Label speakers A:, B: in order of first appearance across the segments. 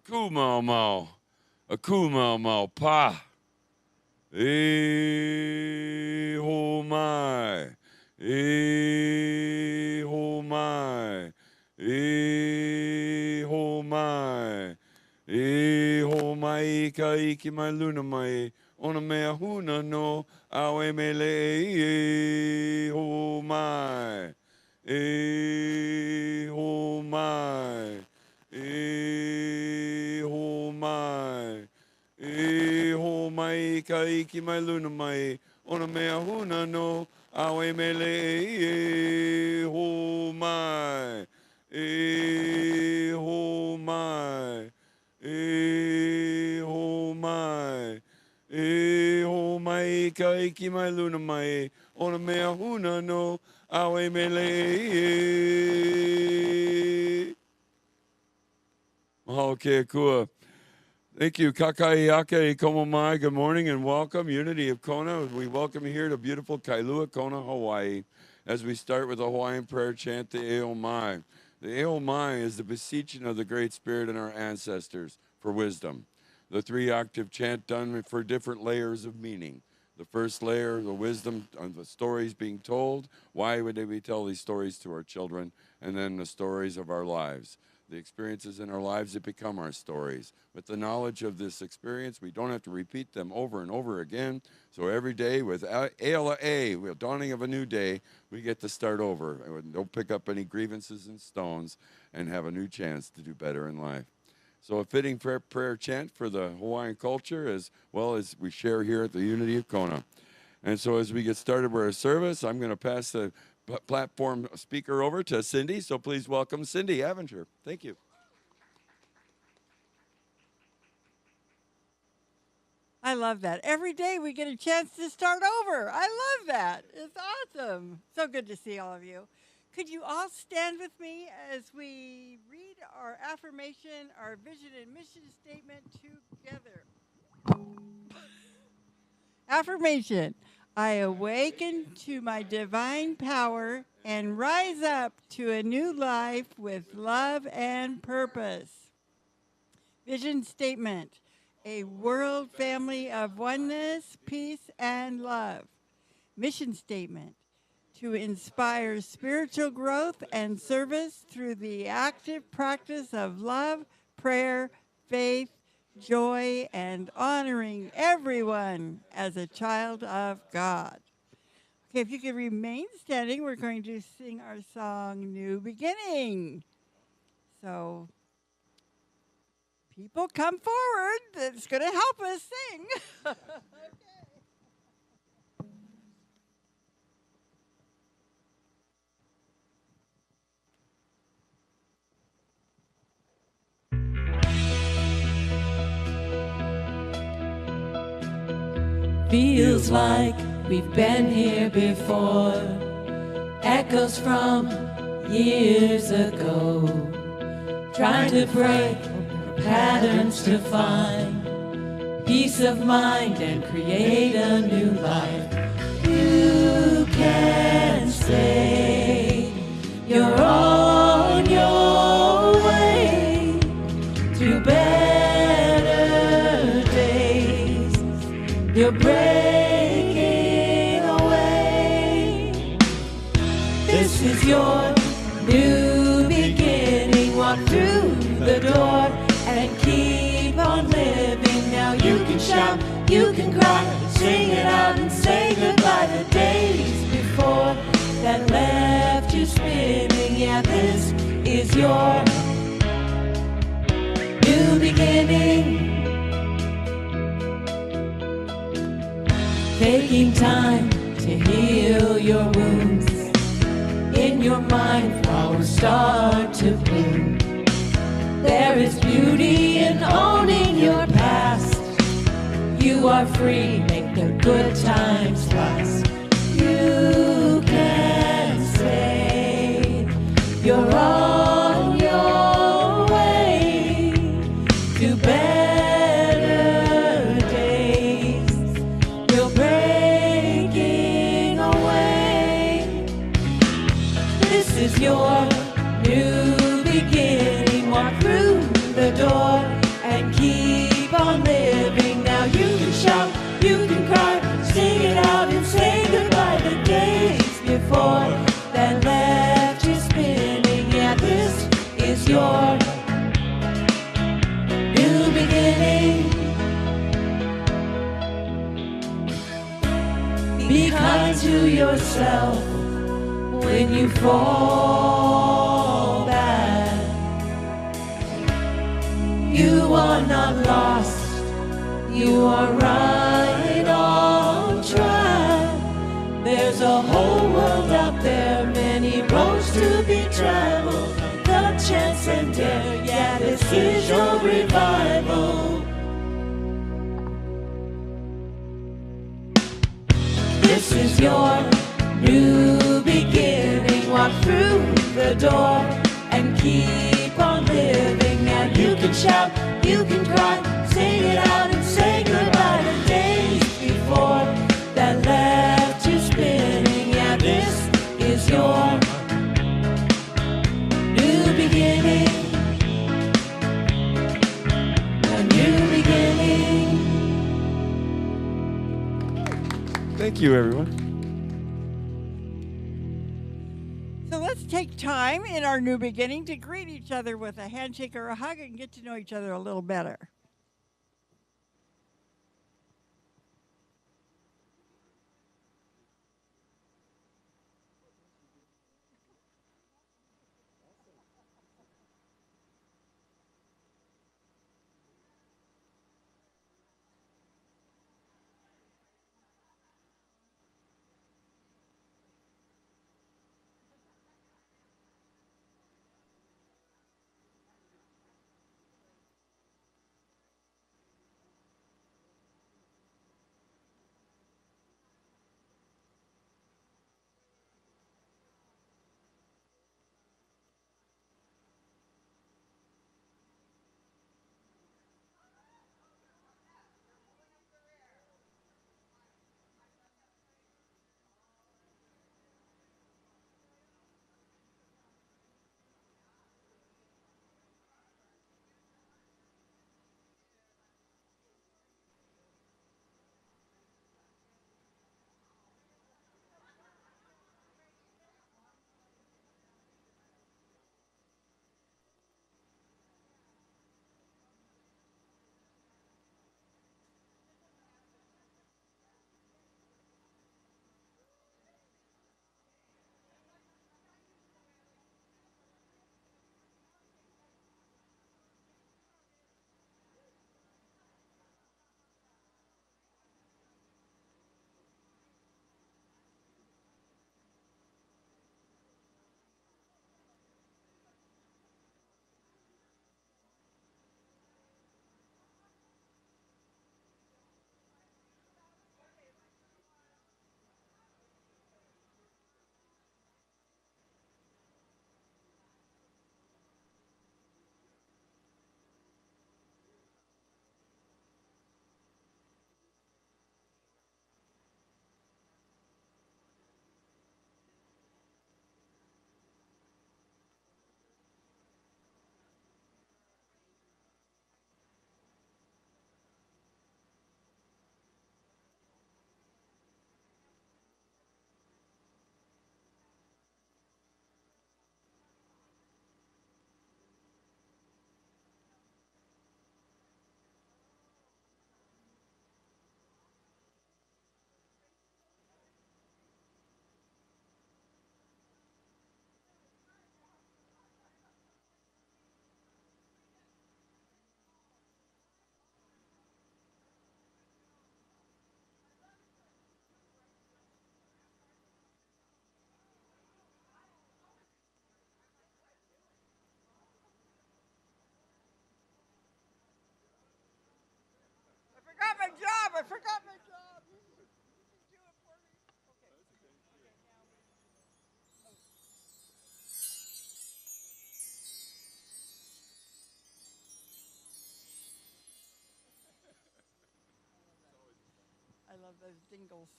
A: Aku mau mau. Aku mau mau pa. E ho mai. E ho mai. E ho mai. E ho mai ka iki mai luna mai. Ona mea huna no. Awe mele e ho mai. E ho mai. E ho mai. E ho mai ka iki mai luna mai. Ona mea huna no. Awe mele e ho mai. E ho mai. E ho mai. E ho mai ka iki mai luna mai. Ona mea huna no. Awe mele e. Mahalo ke kua. Thank you, Kakaiake Komomai. Good morning and welcome, Unity of Kona. We welcome you here to beautiful Kailua, Kona, Hawaii, as we start with a Hawaiian prayer chant, the Eo Mai. The Eo Mai is the beseeching of the Great Spirit and our ancestors for wisdom. The three-octave chant done for different layers of meaning. The first layer, the wisdom of the stories being told. Why would we tell these stories to our children? And then the stories of our lives. The experiences in our lives that become our stories. With the knowledge of this experience, we don't have to repeat them over and over again. So every day with A, with dawning of a new day, we get to start over. Don't pick up any grievances and stones and have a new chance to do better in life. So a fitting prayer chant for the Hawaiian culture as well as we share here at the Unity of Kona. And so as we get started with our service, I'm going to pass the platform speaker over to Cindy. So please welcome Cindy Avenger. Thank you.
B: I love that. Every day we get a chance to start over. I love that. It's awesome. So good to see all of you. Could you all stand with me as we read our affirmation, our vision and mission statement together? Affirmation. I awaken to my divine power and rise up to a new life with love and purpose. Vision statement. A world family of oneness, peace, and love. Mission statement. To inspire spiritual growth and service through the active practice of love, prayer, faith, joy, and honoring everyone as a child of God. Okay, if you could remain standing, we're going to sing our song, New Beginning. So, people come forward. That's going to help us sing. Okay.
C: Feels like we've been here before. Echoes from years ago. Trying to break patterns to find peace of mind and create a new life. You can say you're on your way to better days. You're breaking away. This is your new beginning. Walk through the door and keep on living. Now you can shout, you can cry, sing it out and say goodbye to days before that left you spinning. Yeah, this is your new beginning. Taking time to heal your wounds. In your mind, flowers start to bloom. There is beauty in owning your past. You are free, make the good times last. You can say you're on your way to better days. You're breaking away. This is your new beginning. Walk through the door is your new beginning. Be kind to yourself when you fall back. You are not lost, you are right on track. There's a whole world out there, many roads to be traveled. The chance and dare, yeah, this is your revival. This is your new beginning. Walk through the door and keep on living. Now you can shout, you can cry, sing it out and say goodbye to days before that left you spinning. Yeah, this is your new beginning. A new beginning.
A: Thank you, everyone.
B: So let's take time in our new beginning to greet each other with a handshake or a hug and get to know each other a little better. I forgot my job. You can do it for me. I love those dingles.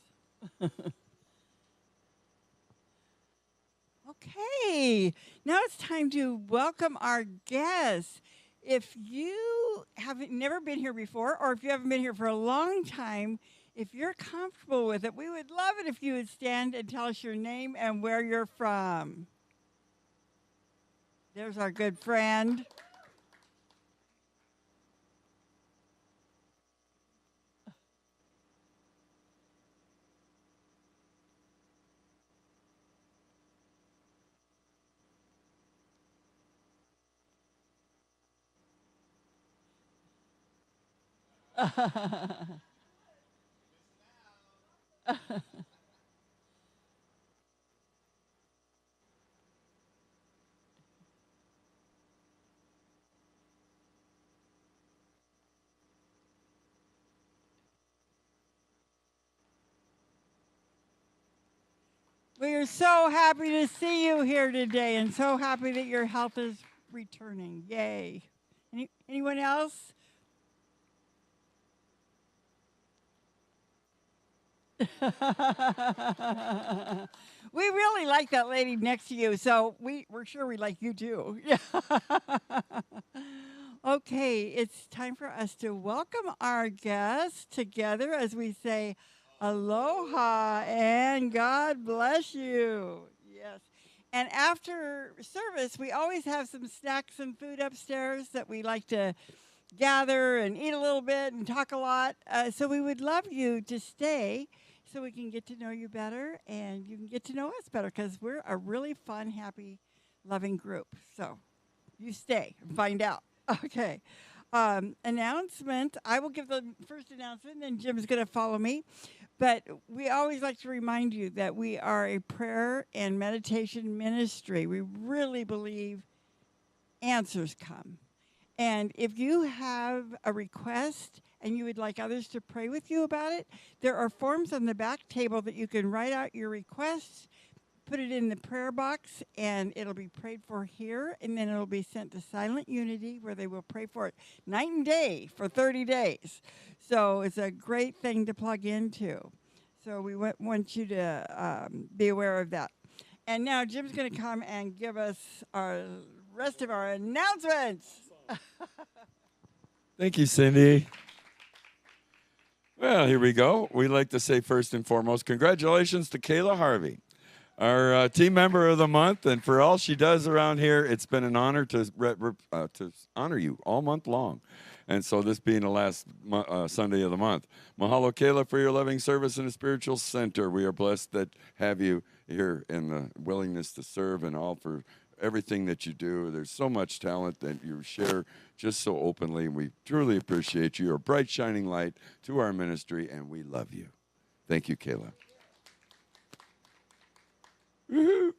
B: Okay, now it's time to welcome our guests. If you haven't never been here before, or if you haven't been here for a long time, if you're comfortable with it, we would love it if you would stand and tell us your name and where you're from. There's our good friend. We are so happy to see you here today and so happy that your health is returning. Yay. Anyone else? We really like that lady next to you, so we're sure we like you too. Okay, it's time for us to welcome our guests together as we say aloha and God bless you. Yes. And after service, we always have some snacks and food upstairs that we like to gather and eat a little bit and talk a lot. So we would love you to stay so we can get to know you better and you can get to know us better because we're a really fun, happy, loving group. So you stay and find out. Okay. Announcement. I will give the first announcement, then Jim's going to follow me. But we always like to remind you that we are a prayer and meditation ministry. We really believe answers come. And if you have a request and you would like others to pray with you about it, there are forms on the back table that you can write out your requests, put it in the prayer box, and it'll be prayed for here, and then it'll be sent to Silent Unity, where they will pray for it night and day for 30 days. So it's a great thing to plug into. So we want you to be aware of that. And now Jim's going to come and give us our rest of our announcements.
A: Thank you, Cindy. Well, here we go. We'd like to say first and foremost, congratulations to Kayla Harvey, our team member of the month, and for all she does around here, it's been an honor to honor you all month long. And so this being the last Sunday of the month. Mahalo, Kayla, for your loving service in the spiritual center. We are blessed that have you here in the willingness to serve and all for everything that you do. There's so much talent that you share just so openly, and we truly appreciate you. You're a bright, shining light to our ministry, and we love you. Thank you, Kayla. Woo-hoo.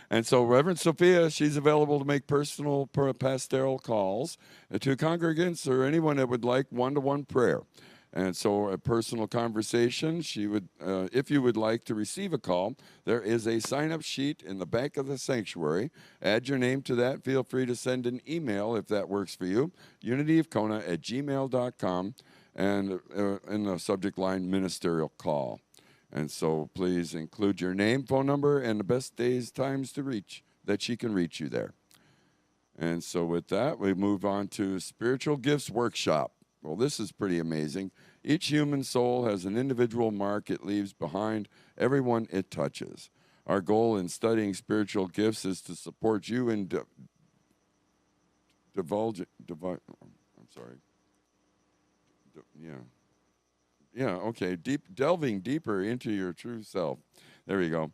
A: And so Reverend Sophia, she's available to make personal pastoral calls to congregants or anyone that would like one-to-one prayer. And so a personal conversation, she would, if you would like to receive a call, there is a sign-up sheet in the back of the sanctuary. Add your name to that. Feel free to send an email if that works for you, unityofkona@gmail.com, and in the subject line, ministerial call. And so please include your name, phone number, and the best days, times to reach, that she can reach you there. And so with that, we move on to Spiritual Gifts Workshop. Well, this is pretty amazing. Each human soul has an individual mark it leaves behind everyone it touches. Our goal in studying spiritual gifts is to support you in delving deeper into your true self. There you go.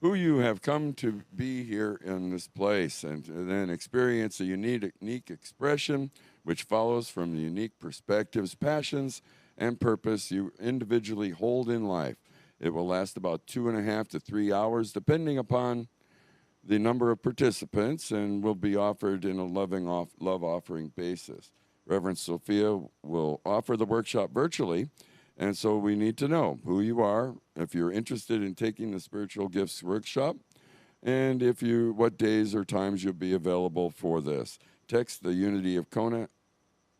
A: Who you have come to be here in this place, and then experience a unique expression which follows from the unique perspectives, passions, and purpose you individually hold in life. It will last about 2.5 to 3 hours, depending upon the number of participants, and will be offered in a love offering basis. Reverend Sophia will offer the workshop virtually, and so we need to know who you are, if you're interested in taking the Spiritual Gifts Workshop, and what days or times you'll be available for this. Text the Unity of Kona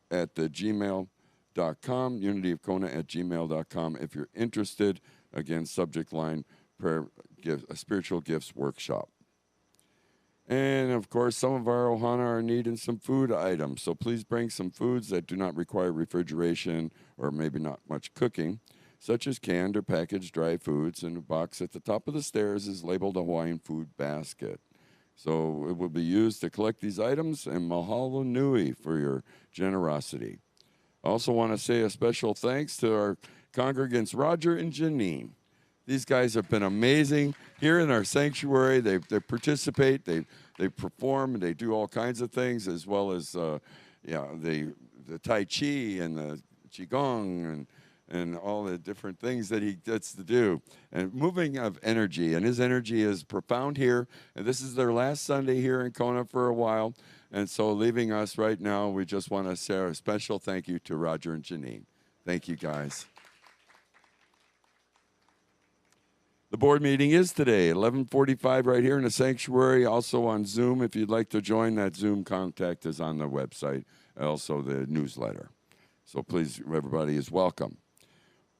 A: at the gmail.com, unityofkona@gmail.com if you're interested. Again, subject line, Spiritual Gifts Workshop. And, of course, some of our ohana are needing some food items, so please bring some foods that do not require refrigeration or maybe not much cooking, such as canned or packaged dry foods, and a box at the top of the stairs is labeled a Hawaiian food basket. So it will be used to collect these items, and mahalo nui for your generosity. I also want to say a special thanks to our congregants, Roger and Janine. These guys have been amazing here in our sanctuary. They participate, they perform, they do all kinds of things, as well as the Tai Chi and the Qigong and all the different things that he gets to do. And moving of energy, and his energy is profound here. And this is their last Sunday here in Kona for a while. And so leaving us right now, we just want to say a special thank you to Roger and Janine. Thank you, guys. The board meeting is today, 11:45 right here in the sanctuary, also on Zoom. If you'd like to join, that Zoom contact is on the website, also the newsletter. So please, everybody is welcome.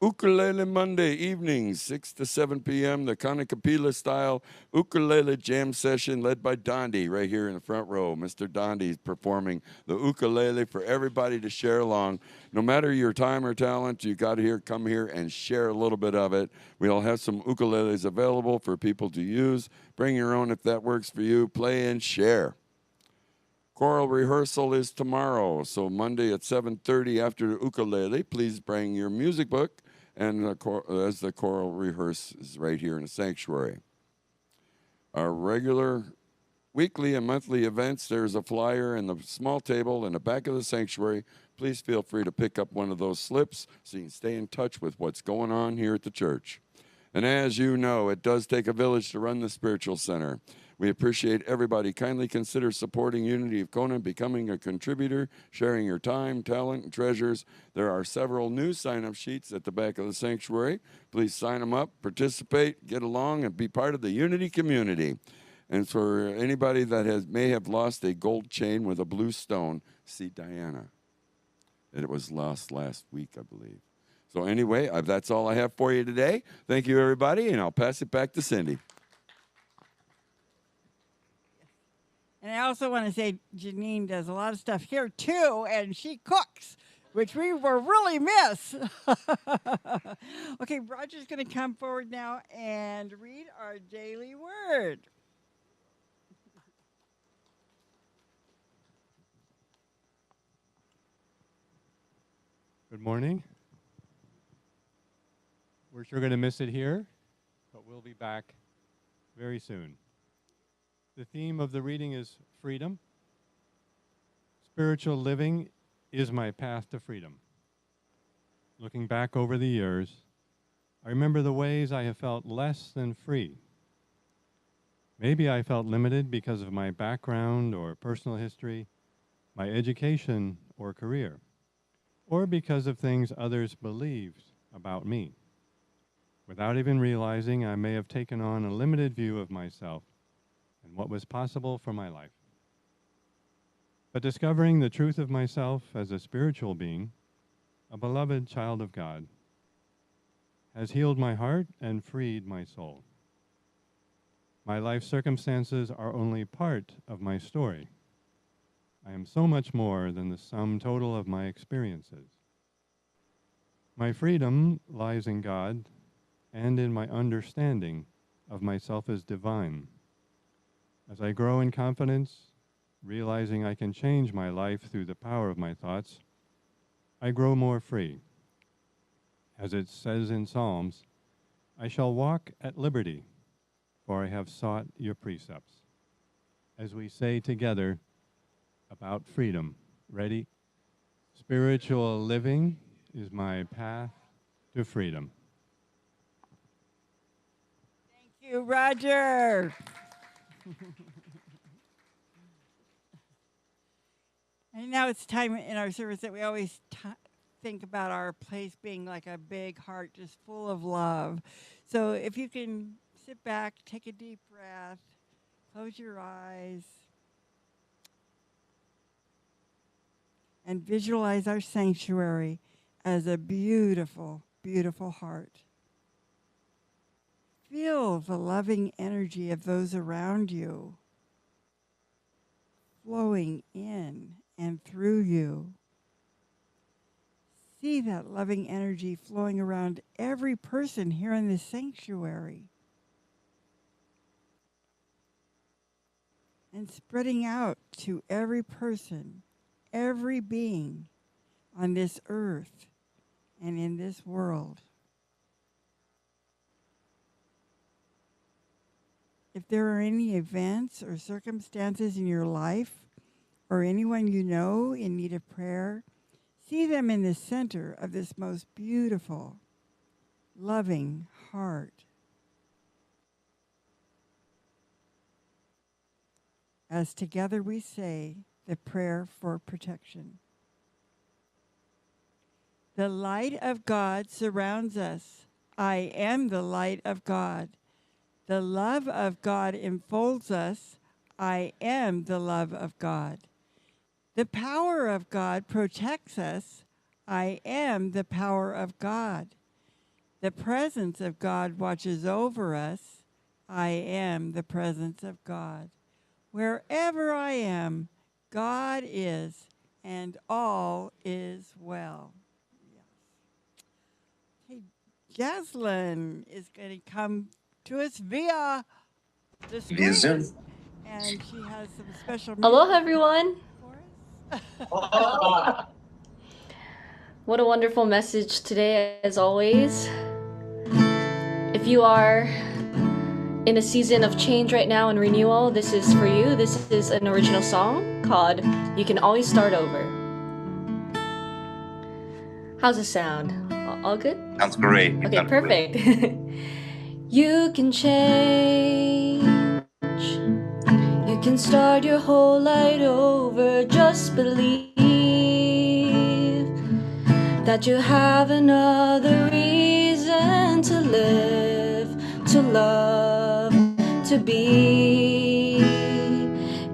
A: Ukulele Monday evenings, 6 to 7 p.m., the Kanakapila style ukulele jam session led by Dondi right here in the front row. Mr. Dondi is performing the ukulele for everybody to share along. No matter your time or talent, you got to come here and share a little bit of it. We'll have some ukuleles available for people to use. Bring your own if that works for you. Play and share. Choral rehearsal is tomorrow, so Monday at 7:30 after the ukulele. Please bring your music book, and as the choral rehearses right here in the sanctuary. Our regular weekly and monthly events, there's a flyer in the small table in the back of the sanctuary. Please feel free to pick up one of those slips so you can stay in touch with what's going on here at the church. And as you know, it does take a village to run the spiritual center. We appreciate everybody. Kindly consider supporting Unity of Kona, becoming a contributor, sharing your time, talent, and treasures. There are several new sign-up sheets at the back of the sanctuary. Please sign them up, participate, get along, and be part of the Unity community. And for anybody that may have lost a gold chain with a blue stone, see Diana. It was lost last week, I believe. So anyway, that's all I have for you today. Thank you, everybody, and I'll pass it back to Cindy.
B: And I also want to say Janine does a lot of stuff here too, and she cooks, which we will really miss. Okay, Roger's going to come forward now and read our daily word.
D: Good morning. We're sure going to miss it here, but we'll be back very soon. The theme of the reading is freedom. Spiritual living is my path to freedom. Looking back over the years, I remember the ways I have felt less than free. Maybe I felt limited because of my background or personal history, my education or career, or because of things others believed about me. Without even realizing, I may have taken on a limited view of myself and what was possible for my life. But discovering the truth of myself as a spiritual being, a beloved child of God, has healed my heart and freed my soul. My life circumstances are only part of my story. I am so much more than the sum total of my experiences. My freedom lies in God and in my understanding of myself as divine. As I grow in confidence, realizing I can change my life through the power of my thoughts, I grow more free. As it says in Psalms, I shall walk at liberty, for I have sought your precepts. As we say together about freedom, ready? Spiritual living is my path to freedom.
B: Thank you, Roger. And now it's time in our service that we always think about our place being like a big heart just full of love. So if you can sit back, take a deep breath, close your eyes, and visualize our sanctuary as a beautiful, beautiful heart. Feel the loving energy of those around you flowing in and through you. See that loving energy flowing around every person here in this sanctuary. and spreading out to every person, every being on this earth and in this world. If there are any events or circumstances in your life or anyone you know in need of prayer, see them in the center of this most beautiful, loving heart. As together we say the prayer for protection. The light of God surrounds us. I am the light of God. The love of God enfolds us. I am the love of God. The power of God protects us. I am the power of God. The presence of God watches over us. I am the presence of God. Wherever I am, God is, and all is well. Yes. Hey, Jaslyn is going to come to us via the screen. Zoom. And she has some special music.
E: Aloha, everyone.
B: For us.
E: What a wonderful message today, as always. If you are in a season of change right now and renewal, this is for you. This is an original song called You Can Always Start Over. How's it sound? All good?
F: Sounds great.
E: Okay, perfect. You can change. You can start your whole life over. Just believe that you have another reason to live, to love, to be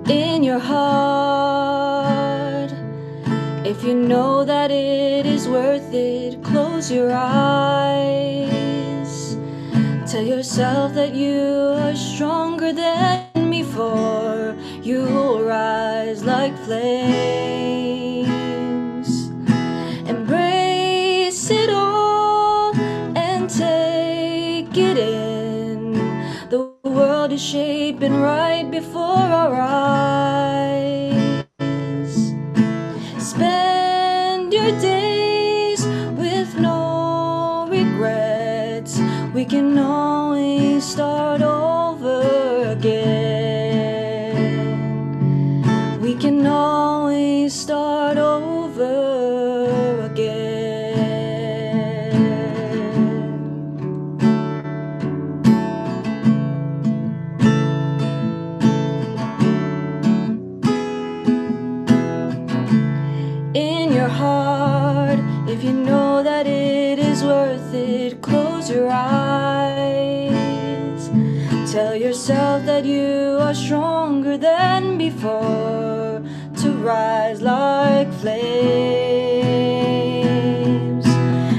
E: in your heart. If you know that it is worth it, close your eyes. Tell yourself that you are stronger than before. You will rise like flames. Embrace it all and take it in. The world is shaping right before our eyes. Spend your days with no regrets. We can always start over again. We can always start over again. In your heart, if you know that it is worth it, close your eyes. Tell yourself that you are stronger than before, to rise like flames.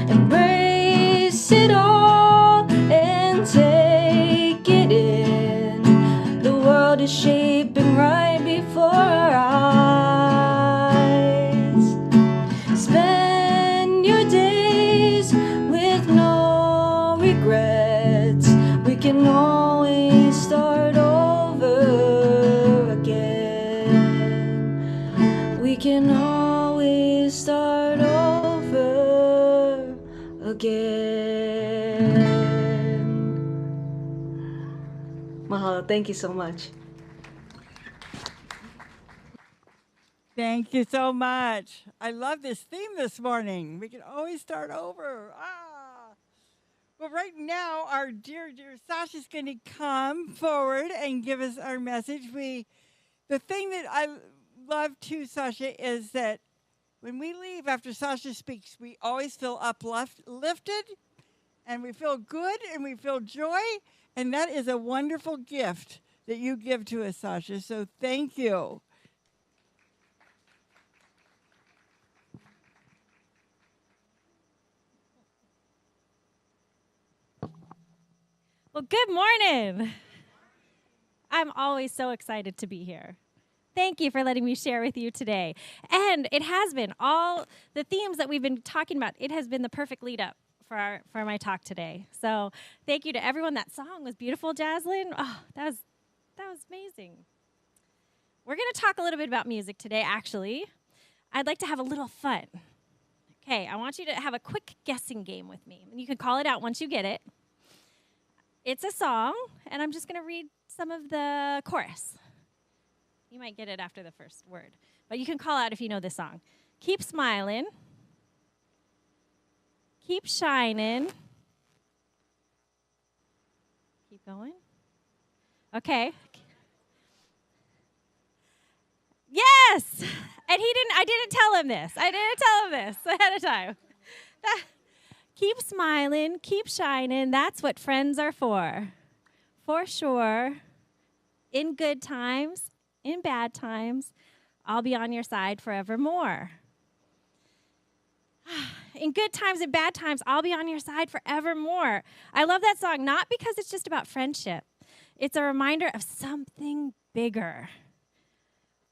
E: Embrace it all and take it in. The world is shaping right before our eyes. Spend your days with no regrets. We can always start over again. We can always start over again. Mahalo, thank you so much.
B: Thank you so much. I love this theme this morning. We can always start over. Well, right now, our dear Sasha's going to come forward and give us our message. The thing that I love too, Sasha, is that when we leave after Sasha speaks, we always feel uplifted, and we feel good, and we feel joy, and that is a wonderful gift that you give to us, Sasha. So thank you.
G: Well, good morning. I'm always so excited to be here. Thank you for letting me share with you today. And it has been all the themes that we've been talking about. It has been the perfect lead up for my talk today. So thank you to everyone. That song was beautiful, Jaslyn. Oh, that was amazing. We're going to talk a little bit about music today, actually. I'd like to have a little fun. Okay, I want you to have a quick guessing game with me. And you can call it out once you get it. It's a song, and I'm just going to read some of the chorus. You might get it after the first word, but you can call out if you know this song. Keep smiling. Keep shining. Keep going. Okay. Yes! And I didn't tell him this. I didn't tell him this ahead of time. Keep smiling, keep shining. That's what friends are for. For sure. In good times, in bad times, I'll be on your side forevermore. In good times and bad times, I'll be on your side forevermore. I love that song, not because it's just about friendship. It's a reminder of something bigger.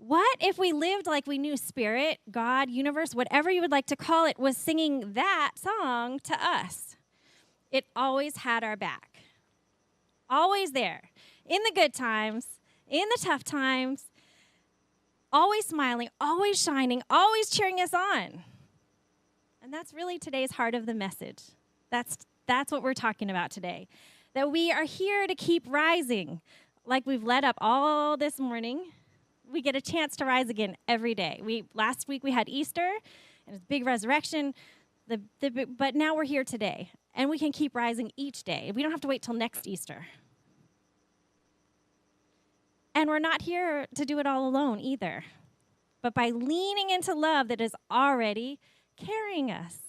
G: What if we lived like we knew Spirit, God, universe, whatever you would like to call it, was singing that song to us? It always had our back. Always there. In the good times, in the tough times, always smiling, always shining, always cheering us on. And that's really today's heart of the message. That's what we're talking about today. That we are here to keep rising. Like we've led up all this morning. We get a chance to rise again every day. Last week we had Easter, and it's a big resurrection, but now we're here today, and we can keep rising each day. We don't have to wait till next Easter. And we're not here to do it all alone either, but by leaning into love that is already carrying us.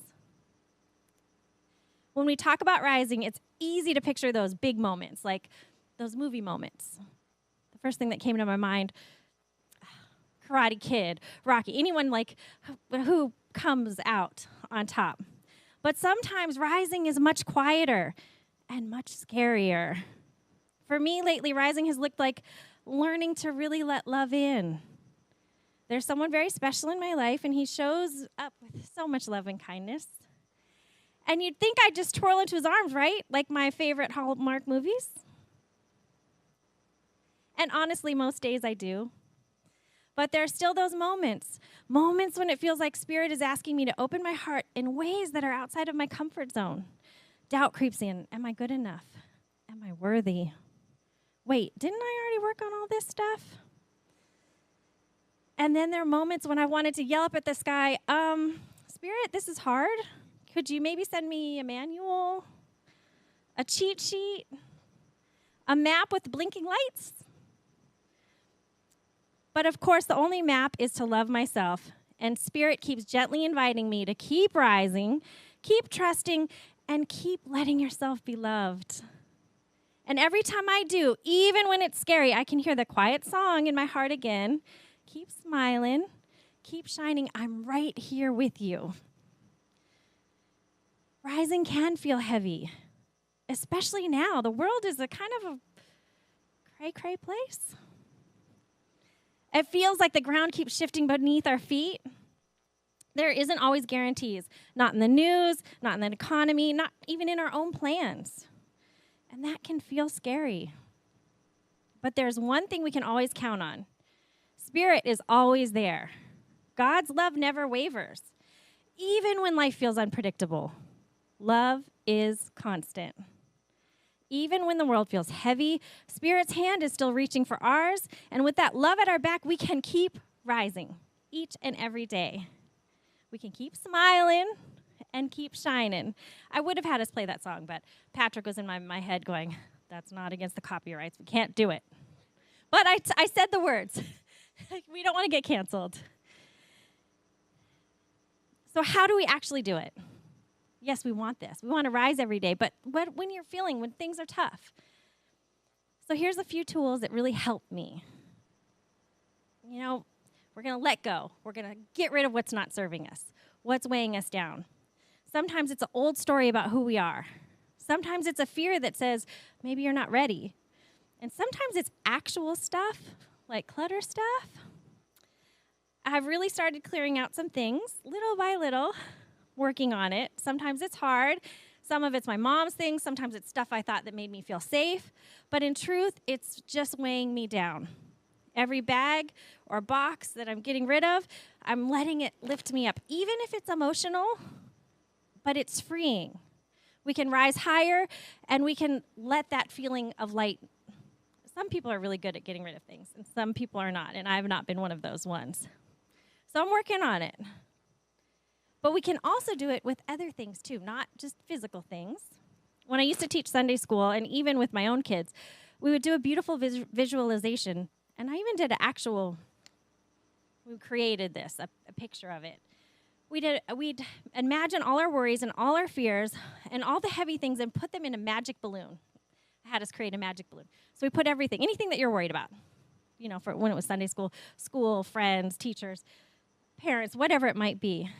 G: When we talk about rising, it's easy to picture those big moments, like those movie moments. The first thing that came to my mind, Karate Kid, Rocky, anyone like who comes out on top. But sometimes rising is much quieter and much scarier. For me lately, rising has looked like learning to really let love in. There's someone very special in my life, and he shows up with so much love and kindness. And you'd think I'd just twirl into his arms, right? Like my favorite Hallmark movies. And honestly, most days I do. But there are still those moments when it feels like Spirit is asking me to open my heart in ways that are outside of my comfort zone. Doubt creeps in. Am I good enough? Am I worthy? Wait, didn't I already work on all this stuff? And then there are moments when I wanted to yell up at the sky, Spirit, this is hard. Could you maybe send me a manual, a cheat sheet, a map with blinking lights? But of course, the only map is to love myself. And Spirit keeps gently inviting me to keep rising, keep trusting, and keep letting yourself be loved. And every time I do, even when it's scary, I can hear the quiet song in my heart again. Keep smiling, keep shining. I'm right here with you. Rising can feel heavy, especially now. The world is a kind of a cray-cray place. It feels like the ground keeps shifting beneath our feet. There isn't always guarantees, not in the news, not in the economy, not even in our own plans. And that can feel scary. But there's one thing we can always count on. Spirit is always there. God's love never wavers. Even when life feels unpredictable, love is constant. Even when the world feels heavy, Spirit's hand is still reaching for ours. And with that love at our back, we can keep rising each and every day. We can keep smiling and keep shining. I would have had us play that song, but Patrick was in my head going, that's not against the copyrights. We can't do it. But I said the words. We don't want to get canceled. So how do we actually do it? Yes, we want this. We want to rise every day, but when things are tough? So here's a few tools that really help me. We're going to let go. We're going to get rid of what's not serving us, what's weighing us down. Sometimes it's an old story about who we are. Sometimes it's a fear that says, maybe you're not ready. And sometimes it's actual stuff, like clutter stuff. I've really started clearing out some things, little by little, working on it. Sometimes it's hard. Some of it's my mom's things. Sometimes it's stuff I thought that made me feel safe. But in truth, it's just weighing me down. Every bag or box that I'm getting rid of, I'm letting it lift me up, even if it's emotional, but it's freeing. We can rise higher, and we can let that feeling of light. Some people are really good at getting rid of things, and some people are not, and I have not been one of those ones. So I'm working on it. But we can also do it with other things too, not just physical things. When I used to teach Sunday school, and even with my own kids, we would do a beautiful visualization. And I even did we created this, a picture of it. We'd imagine all our worries and all our fears and all the heavy things and put them in a magic balloon. I had us create a magic balloon. So we put everything, anything that you're worried about, for when it was Sunday school, friends, teachers, parents, whatever it might be.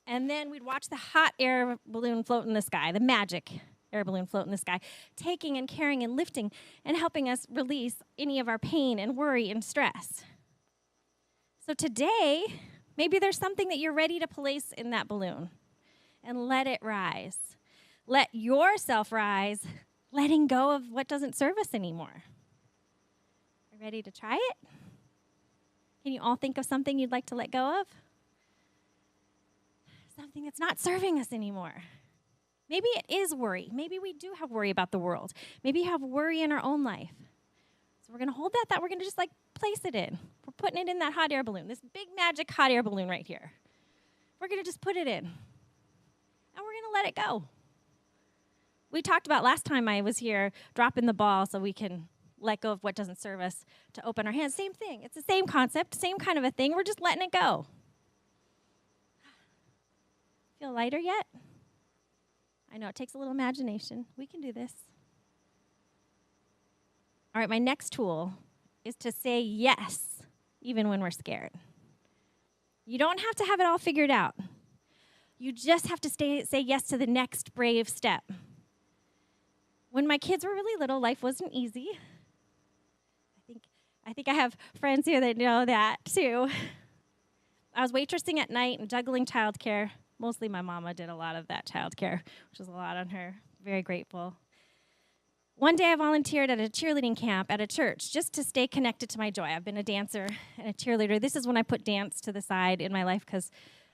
G: And then we'd watch the hot air balloon float in the sky, the magic air balloon float in the sky, taking and carrying and lifting and helping us release any of our pain and worry and stress. So today, maybe there's something that you're ready to place in that balloon and let it rise. Let yourself rise, letting go of what doesn't serve us anymore. Are you ready to try it? Can you all think of something you'd like to let go of? Something that's not serving us anymore. Maybe it is worry. Maybe we do have worry about the world. Maybe you have worry in our own life. So we're going to hold that we're going to just place it in. We're putting it in that hot air balloon, this big magic hot air balloon right here. We're going to just put it in. And we're going to let it go. We talked about last time I was here, dropping the ball so we can let go of what doesn't serve us to open our hands. Same thing. It's the same concept, same kind of a thing. We're just letting it go. Feel lighter yet? I know it takes a little imagination. We can do this. All right, my next tool is to say yes, even when we're scared. You don't have to have it all figured out. You just have to say yes to the next brave step. When my kids were really little, life wasn't easy. I think I have friends here that know that too. I was waitressing at night and juggling childcare. Mostly my mama did a lot of that childcare, which was a lot on her. Very grateful. One day I volunteered at a cheerleading camp at a church just to stay connected to my joy. I've been a dancer and a cheerleader. This is when I put dance to the side in my life because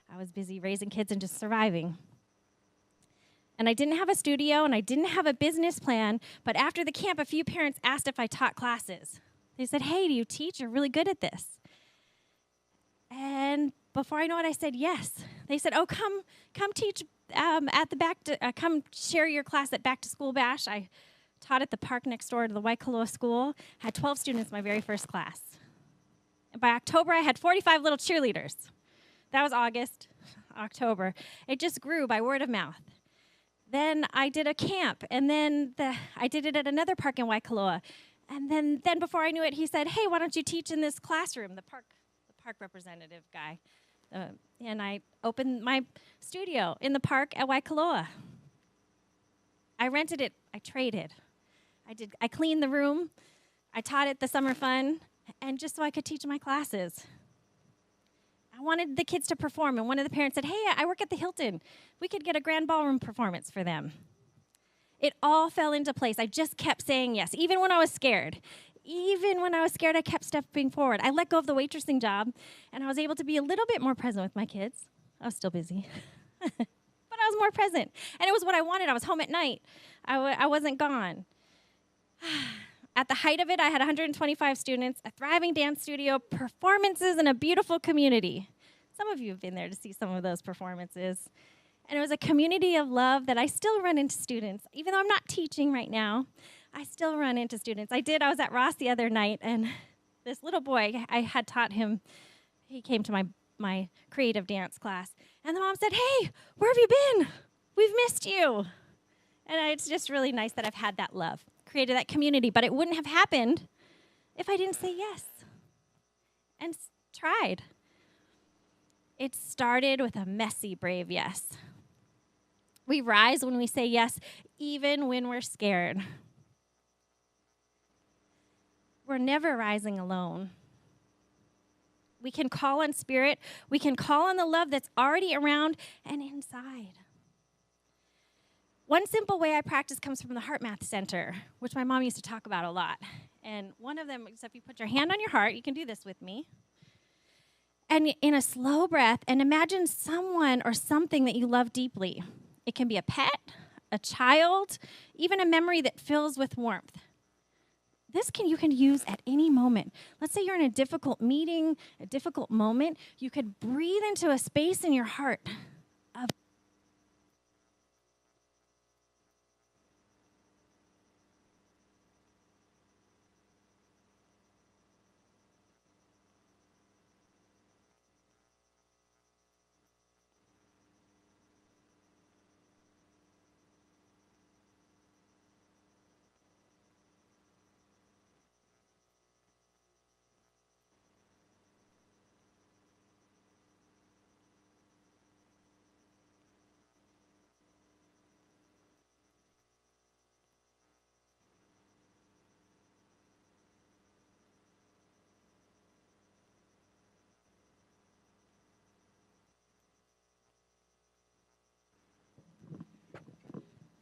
G: I was busy raising kids and just surviving. And I didn't have a studio and I didn't have a business plan, but after the camp, a few parents asked if I taught classes. They said, "Hey, do you teach? You're really good at this." And before I know it, I said yes. They said, "Oh, come teach at the come share your class at Back to School Bash." I taught at the park next door to the Waikoloa School. Had 12 students my very first class. And by October, I had 45 little cheerleaders. That was October. It just grew by word of mouth. Then I did a camp, and then I did it at another park in Waikoloa. And then before I knew it, he said, "Hey, why don't you teach in this classroom?" The park representative guy. And I opened my studio in the park at Waikoloa. I rented it. I traded. I cleaned the room. I taught it the summer fun, and just so I could teach my classes. I wanted the kids to perform, and one of the parents said, "Hey, I work at the Hilton. We could get a grand ballroom performance for them." It all fell into place. I just kept saying yes, even when I was scared. Even when I was scared, I kept stepping forward. I let go of the waitressing job, and I was able to be a little bit more present with my kids. I was still busy, but I was more present. And it was what I wanted. I was home at night. I wasn't gone. At the height of it, I had 125 students, a thriving dance studio, performances, and a beautiful community. Some of you have been there to see some of those performances. And it was a community of love that I still run into students. Even though I'm not teaching right now, I still run into students. I was at Ross the other night, and this little boy, I had taught him, he came to my creative dance class, and the mom said, "Hey, where have you been? We've missed you." And it's just really nice that I've had that love, created that community, but it wouldn't have happened if I didn't say yes and tried. It started with a messy, brave yes. We rise when we say yes, even when we're scared. We're never rising alone. We can call on Spirit. We can call on the love that's already around and inside. One simple way I practice comes from the Heart Math Center, which my mom used to talk about a lot. And one of them is if you put your hand on your heart, you can do this with me. And in a slow breath, and imagine someone or something that you love deeply. It can be a pet, a child, even a memory that fills with warmth. You can use at any moment. Let's say you're in a difficult meeting, a difficult moment. You could breathe into a space in your heart of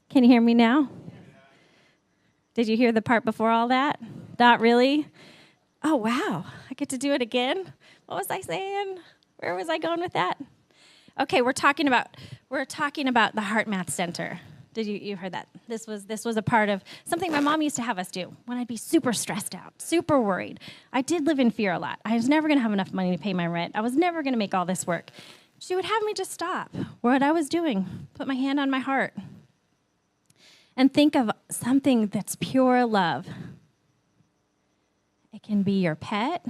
G: Can you hear me now? Did you hear the part before all that? Not really? Oh, wow. I get to do it again? What was I saying? Where was I going with that? Okay, we're talking about the Heart Math Center. Did you heard that? This was a part of something my mom used to have us do when I'd be super stressed out, super worried. I did live in fear a lot. I was never going to have enough money to pay my rent. I was never going to make all this work. She would have me just stop what I was doing, put my hand on my heart, and think of something that's pure love. It can be your pet,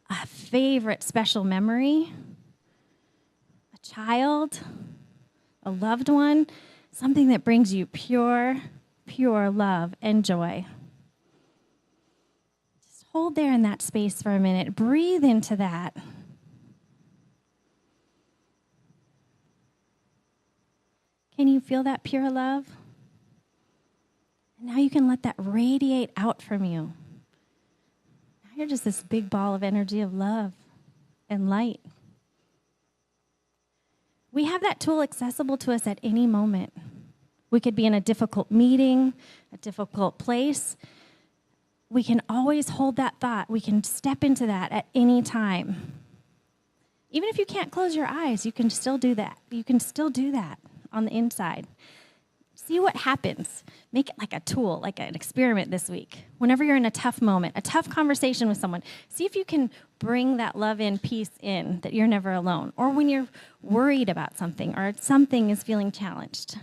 G: a favorite special memory, a child, a loved one, something that brings you pure love and joy. Just hold there in that space for a minute. Breathe into that. Can you feel that pure love? And now you can let that radiate out from you. Now you're just this big ball of energy of love and light. We have that tool accessible to us at any moment. We could be in a difficult meeting, a difficult place. We can always hold that thought. We can step into that at any time. Even if you can't close your eyes, you can still do that. You can still do that on the inside. See what happens. Make it like a tool, like an experiment this week. Whenever you're in a tough moment, a tough conversation with someone, see if you can bring that love in, peace in, that you're never alone. Or when you're worried about something or something is feeling challenged,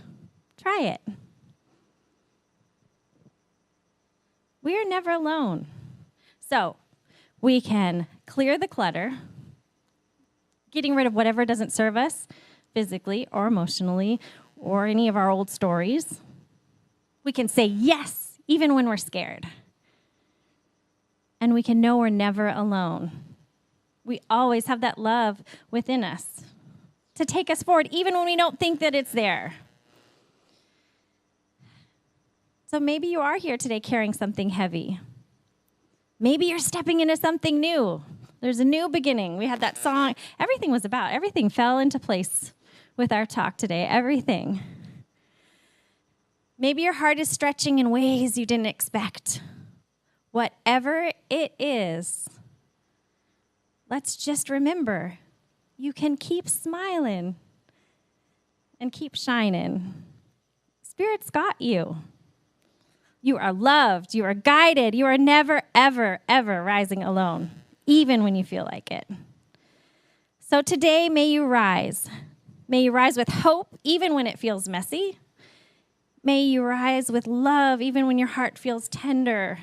G: try it. We are never alone. So we can clear the clutter, getting rid of whatever doesn't serve us physically or emotionally, or any of our old stories. We can say yes, even when we're scared. And we can know we're never alone. We always have that love within us to take us forward, even when we don't think that it's there. So maybe you are here today carrying something heavy. Maybe you're stepping into something new. There's a new beginning. We had that song. Everything fell into place with our talk today, everything. Maybe your heart is stretching in ways you didn't expect. Whatever it is, let's just remember, you can keep smiling and keep shining. Spirit's got you. You are loved, you are guided, you are never, ever, ever rising alone, even when you feel like it. So today, may you rise. May you rise with hope, even when it feels messy. May you rise with love, even when your heart feels tender.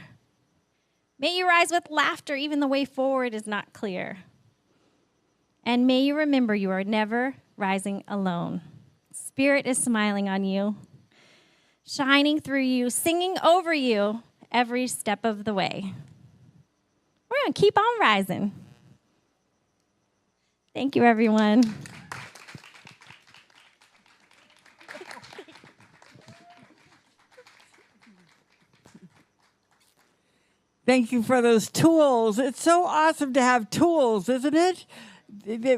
G: May you rise with laughter, even the way forward is not clear. And may you remember you are never rising alone. Spirit is smiling on you, shining through you, singing over you every step of the way. We're going to keep on rising. Thank you, everyone.
B: Thank you for those tools. It's so awesome to have tools, isn't it?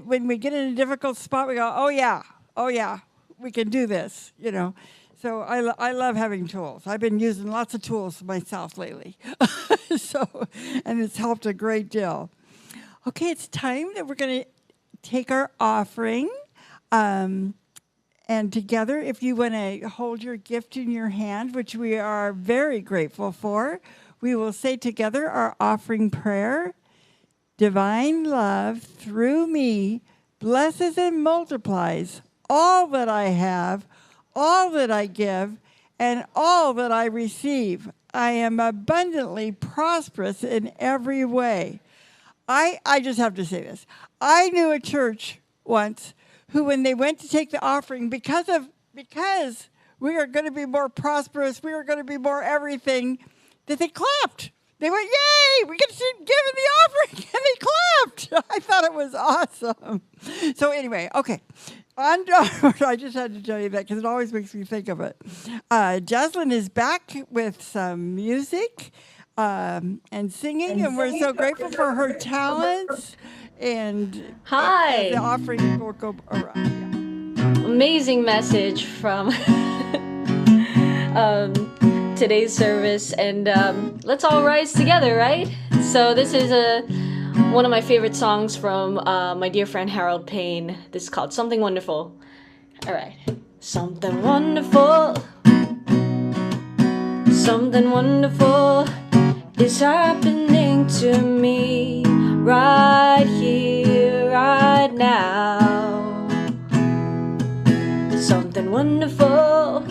B: When we get in a difficult spot, we go, oh yeah, we can do this, So I love having tools. I've been using lots of tools myself lately. And it's helped a great deal. Okay, it's time that we're going to take our offering. And together, if you want to hold your gift in your hand, which we are very grateful for, we will say together our offering prayer. Divine love through me blesses and multiplies all that I have, all that I give, and all that I receive. I am abundantly prosperous in every way. I just have to say this. I knew a church once who, when they went to take the offering, because we are going to be more prosperous, we are going to be more everything, that they clapped. They went, yay, we get to give in the offering, and they clapped. I thought it was awesome. So anyway, okay. I just had to tell you that because it always makes me think of it. Jocelyn is back with some music and singing, and we're so grateful for her talents. And
E: Hi.
B: the offering will go around. Yeah.
E: Amazing message from today's service, and let's all rise together, right? So this is one of my favorite songs from my dear friend Harold Payne. This is called Something Wonderful. All right. Something wonderful, something wonderful is happening to me right here, right now. Something wonderful,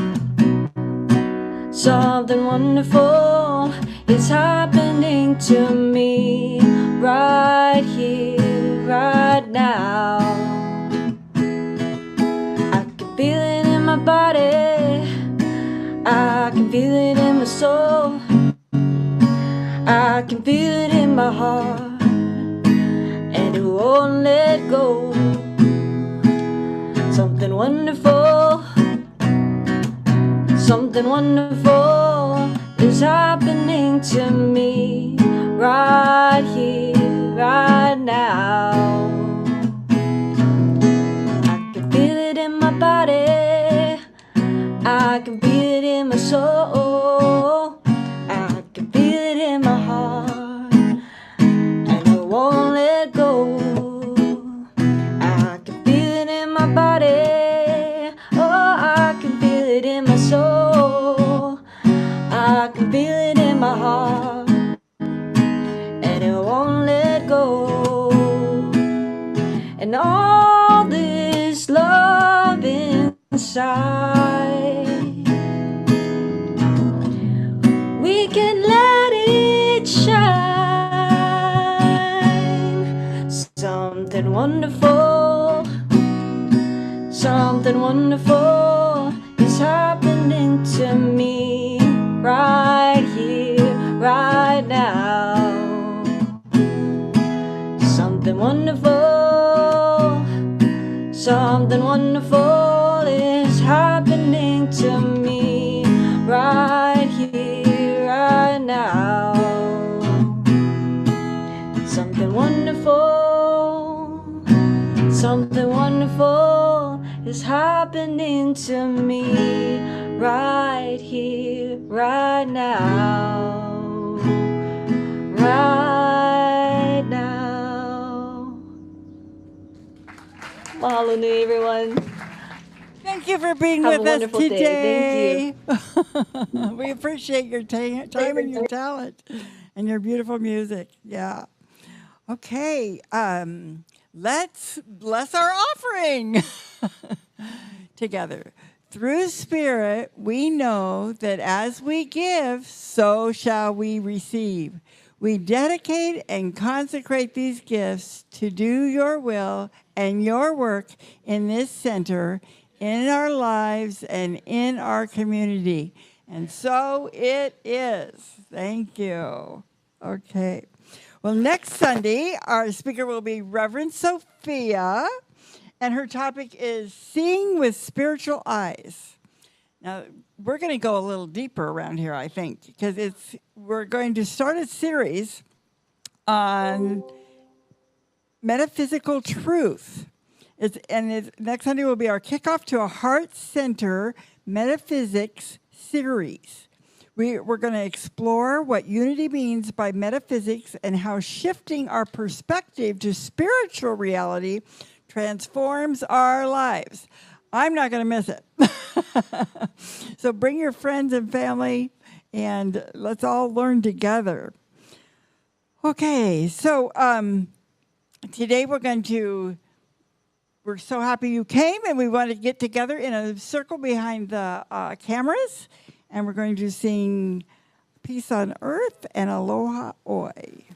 E: something wonderful is happening to me right here, right now. I can feel it in my body, I can feel it in my soul, I can feel it in my heart, and it won't let go. Something wonderful, something wonderful is happening to me right here, right now. I can feel it in my body, I can feel it in my soul, I can feel it in my heart, and I won't let go. I can feel it in my body, oh, I can feel it in my soul, I can feel it in my heart, and it won't let go. And all this love inside, we can let it shine. Something wonderful, something wonderful is happening to me right here, right now. Something wonderful, something wonderful is happening to me right here, right now. Something wonderful, something wonderful is happening to me right here, right now, right now. Mahalo nui, everyone.
B: Thank you for being
E: Have a
B: with us
E: wonderful day.
B: today. We appreciate your time and your talent and your beautiful music. Yeah. Okay. Let's bless our offering together. Through Spirit, we know that as we give, so shall we receive. We dedicate and consecrate these gifts to do your will and your work in this center, in our lives, and in our community. And so it is. Thank you. Okay. Well, next Sunday, our speaker will be Reverend Sophia, and her topic is Seeing with Spiritual Eyes. Now, we're going to go a little deeper around here, I think, because we're going to start a series on metaphysical truth. Next Sunday will be our kickoff to a heart center Metaphysics series. We're going to explore what unity means by metaphysics and how shifting our perspective to spiritual reality transforms our lives. I'm not going to miss it. So bring your friends and family, and let's all learn together. Okay, so today we're so happy you came, and we want to get together in a circle behind the cameras, and we're going to sing Peace on Earth and Aloha Oi.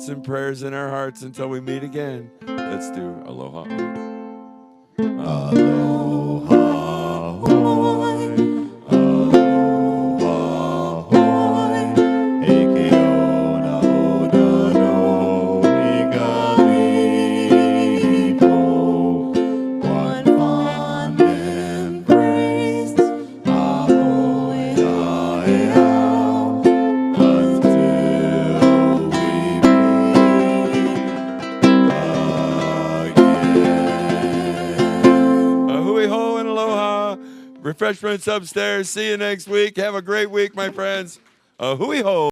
B: And prayers in our hearts until we meet again. Let's do Aloha. Aloha. Refreshments upstairs. See you next week. Have a great week, my friends. Hui ho.